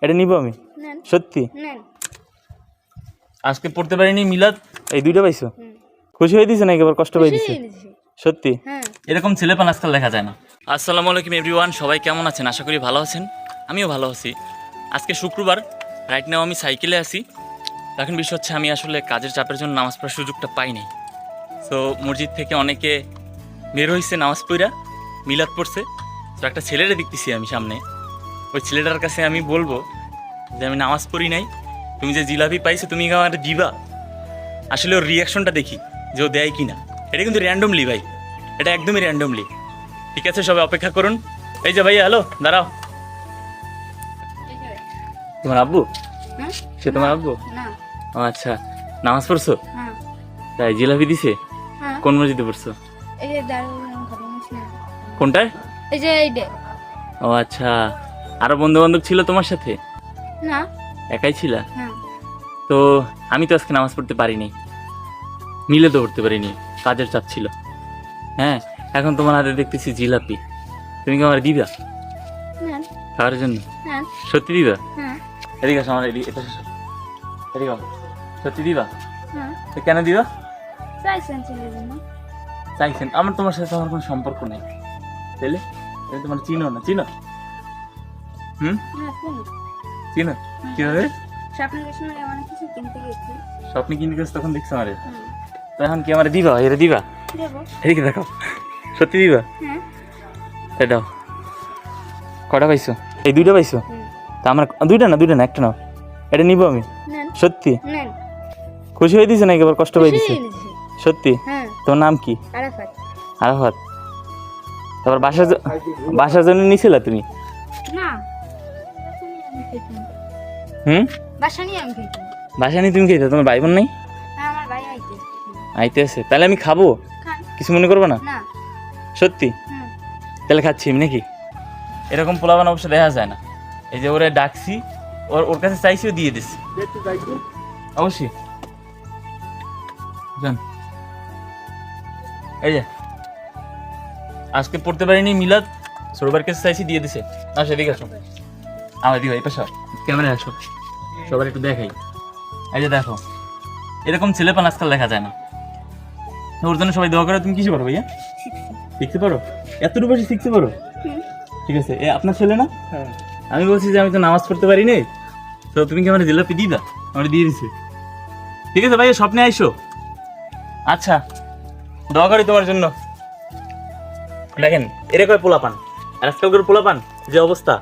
এটা নিব আমি সত্যি। আজকে পড়তে পারিনি মিলাদ, এই দুইটা পাইছো? খুশি হয়ে দিছে নাকি আবার কষ্ট পাই দিছে? সত্যি এরকম ছেলেপান আজকাল দেখা যায় না। আসসালামু আলাইকুম এভরিওয়ান, সবাই কেমন আছেন? আশা করি ভালো আছেন, আমিও ভালো আছি। আজকে শুক্রবার, রাইট নাও আমি সাইকেলে আছি। এখন বিষয় হচ্ছে আমি আসলে কাজের চাপের জন্য নামাজ পড়ার সুযোগটা পাইনি। সো মসজিদ থেকে অনেকে বের হয়েছে নামাজ পড়া, মিলাদ পড়ছে। তো একটা ছেলেরে দেখতেছি আমি সামনে, ওই ছেলেটার কাছে আমি বলবো যে আমি নামাজ পড়ি নাই, তুমি যে জিলাপি পাইছো তুমি আমার দিবা। আসলে ওর রিয়াকশনটা দেখি যে ও দেয় কি না। এটা কিন্তু র্যান্ডমলি ভাই, এটা একদমই র্যান্ডমলি। ঠিক আছে, সবাই অপেক্ষা করুন। এই যে ভাইয়া, হ্যালো, দাঁড়াও। তোমার আব্বু? সে তোমার আব্বু? ও আচ্ছা, নামাজ পড়ছো? তাই জিলাপি দিছে? কোন মসজিদে পড়ছো? কোনটায়? ও আচ্ছা, আরো বন্ধু বান্ধব ছিল তোমার সাথে? না, একাই ছিলা? তো আমি তো আজকে নামাজ পড়তে পারিনি, মিলে তো পড়তে পারিনি, কাজের চাপ ছিল। হ্যাঁ, এখন তোমার হাতে দেখতেছি জিলাপি, তুমি কি আমার দিবা খাওয়ার জন্য? সত্যি দিবা? এদিকে আসো, আমার এদিকে এদিকে আসো। সত্যি দিবা? তো কেন দিবা? চাইছেন? আমার তোমার সাথে আমার কোনো সম্পর্ক নেই, তাইলে তুমি তোমার চিনো না? চিনো? চিনো কিভাবে? স্বপ্নে কিনতে গেছো তখন দেখছো আমারে, তো এখন কি আমার দিবা? এর দিবা? এদিকে দেখো, সত্যি দিবা? এটাও কটা পাইছো? এই দুইটা পাইছো? তা আমার দুইটা না একটা নাও, এটা নিবো আমি সত্যি। খুশি হয়ে দিছে নাকি আবার কষ্ট পাই দিছে? সত্যি? তোমার নাম কি? আরাফাত। তারপর বাসার জন্য নিছিলা তুমি? বাসা নিয়ে তুমি খেতে? তোমার ভাই বোন নেই? আইতে আছে, তাহলে আমি খাবো, কিছু মনে করবো না? সত্যি? তাহলে খাচ্ছি আমি নাকি? এরকম পোলাবান অবশ্য দেখা যায় না। এই যে ওরে ডাকছি, ওর কাছে চাইছিও দিয়ে দিচ্ছি অবশ্যই। এই যে আজকে পড়তে পারিনি মিলাদ, সরোবার কাছে চাইছি দিয়ে দিছে। না সেদিকে আসো, আমার দিকে এই পাশে ক্যামেরায় আসো, সবার একটু দেখাই। এই যে দেখো, এরকম ছেলেপান আজকাল দেখা যায় না। ওর জন্য সবাই দোয়া করে। তুমি কিছু পারো ভাইয়া? শিখতে পারো? এতটুকু বেশি শিখতে পারো? ঠিক আছে, এ আপনার ছেলে না? আমি বলছি যে আমি তো নামাজ পড়তে পারি নি, তো তুমি কি আমার জিলাপি দিবা? আমার দিয়ে দিছে। ঠিক আছে ভাইয়া, স্বপ্নে আইসো। আচ্ছা, দোয়া করি তোমার জন্য। দেখেন এরকম পোলাপান, আর আজকালকার পোলাপান যে অবস্থা,